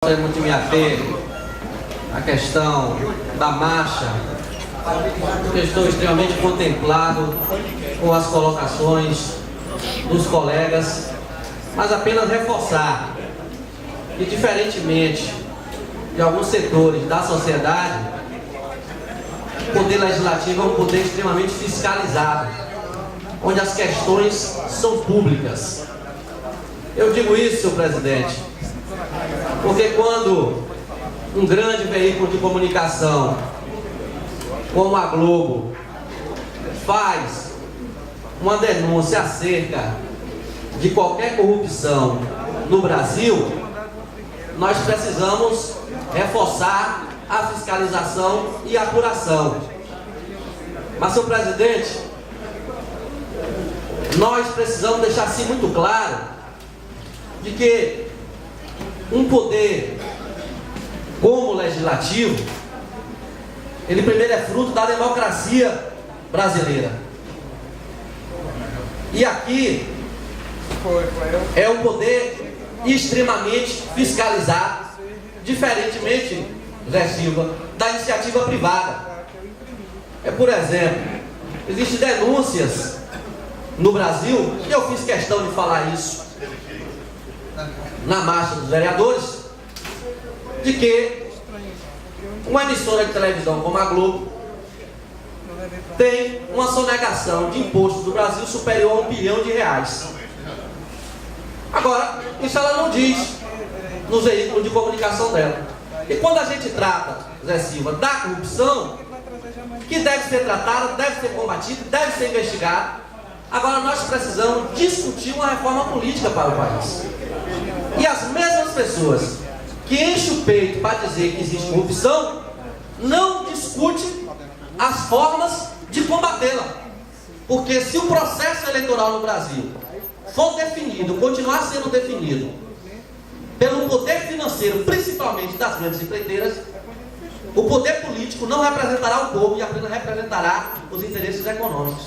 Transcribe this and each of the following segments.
Gostaríamos de me ater à questão da marcha, porque estou extremamente contemplado com as colocações dos colegas, mas apenas reforçar que, diferentemente de alguns setores da sociedade, o poder legislativo é um poder extremamente fiscalizado, onde as questões são públicas. Eu digo isso, senhor presidente, porque quando um grande veículo de comunicação, como a Globo, faz uma denúncia acerca de qualquer corrupção no Brasil, nós precisamos reforçar a fiscalização e a apuração. Mas, senhor presidente, nós precisamos deixar assim muito claro de que um poder como o legislativo, ele primeiro é fruto da democracia brasileira. E aqui é um poder extremamente fiscalizado, diferentemente, Zé Silva, da iniciativa privada. Por exemplo, existem denúncias no Brasil, e eu fiz questão de falar isso na marcha dos vereadores, de que uma emissora de televisão como a Globo tem uma sonegação de impostos do Brasil superior a R$1 bilhão. Agora, isso ela não diz nos veículos de comunicação dela. E quando a gente trata, Zé Silva, da corrupção, que deve ser tratada, deve ser combatida, deve ser investigada, agora nós precisamos discutir uma reforma política para o país. E as mesmas pessoas que enchem o peito para dizer que existe corrupção, não discutem as formas de combatê-la. Porque se o processo eleitoral no Brasil for definido, continuar sendo definido pelo poder financeiro, principalmente das grandes empreiteiras, o poder político não representará o povo e apenas representará os interesses econômicos.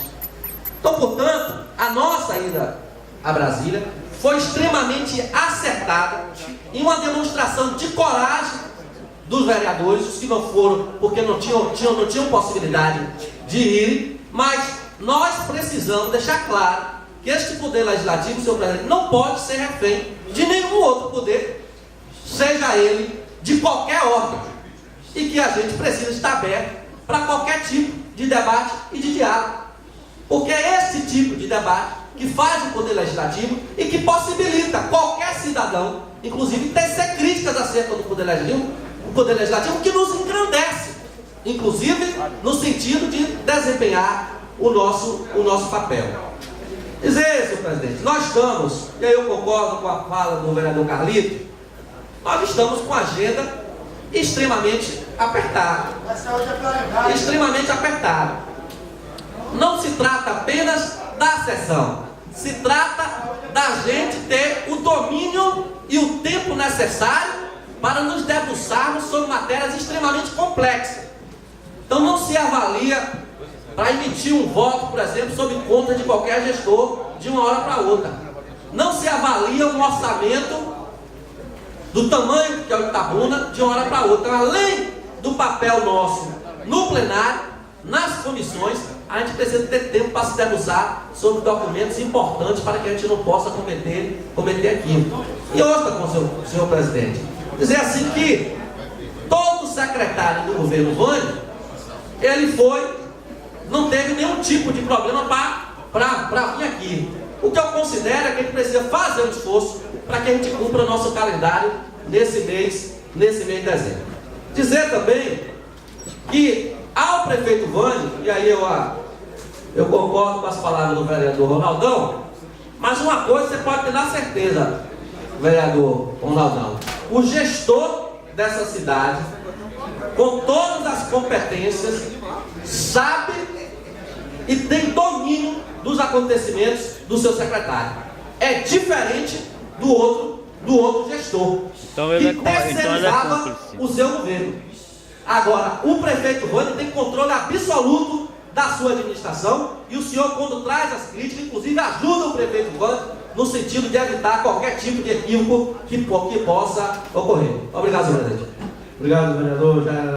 Então, portanto, a nossa ida a Brasília foi extremamente acertada em uma demonstração de coragem dos vereadores, os que não foram porque não tinham possibilidade de ir, mas nós precisamos deixar claro que este poder legislativo, senhor presidente, não pode ser refém de nenhum outro poder, seja ele de qualquer órgão, e que a gente precisa estar aberto para qualquer tipo de debate e de diálogo, porque é esse tipo de debate que faz o poder legislativo e que possibilita qualquer cidadão, inclusive, tecer críticas acerca do poder legislativo, que nos engrandece, inclusive no sentido de desempenhar o nosso papel. Dizer, senhor presidente, nós estamos, e aí eu concordo com a fala do vereador Carlito, nós estamos com a agenda extremamente apertada. Extremamente apertada. Não se trata apenas da sessão, se trata da gente ter o domínio e o tempo necessário para nos debruçarmos sobre matérias extremamente complexas. Então não se avalia para emitir um voto, por exemplo, sob conta de qualquer gestor de uma hora para outra. Não se avalia um orçamento do tamanho que é o Itabuna de uma hora para outra. Então, além do papel nosso no plenário, nas comissões, a gente precisa ter tempo para se debruçar sobre documentos importantes para que a gente não possa cometer aquilo. E outra, senhor presidente, dizer assim que todo secretário do governo Vânio, ele não teve nenhum tipo de problema para vir aqui. O que eu considero é que a gente precisa fazer um esforço para que a gente cumpra o nosso calendário nesse mês de dezembro. Dizer também que ao prefeito Vânio, e aí eu concordo com as palavras do vereador Ronaldão, mas uma coisa você pode ter na certeza, vereador Ronaldão: o gestor dessa cidade, com todas as competências, sabe e tem domínio dos acontecimentos do seu secretário. É diferente do outro gestor, então ele que terceirizava o seu governo. Agora, o prefeito Vânio tem controle absoluto da sua administração, e o senhor, quando traz as críticas, inclusive ajuda o prefeito Vânio no sentido de evitar qualquer tipo de equívoco que possa ocorrer. Obrigado, senhor presidente. Obrigado, vereador.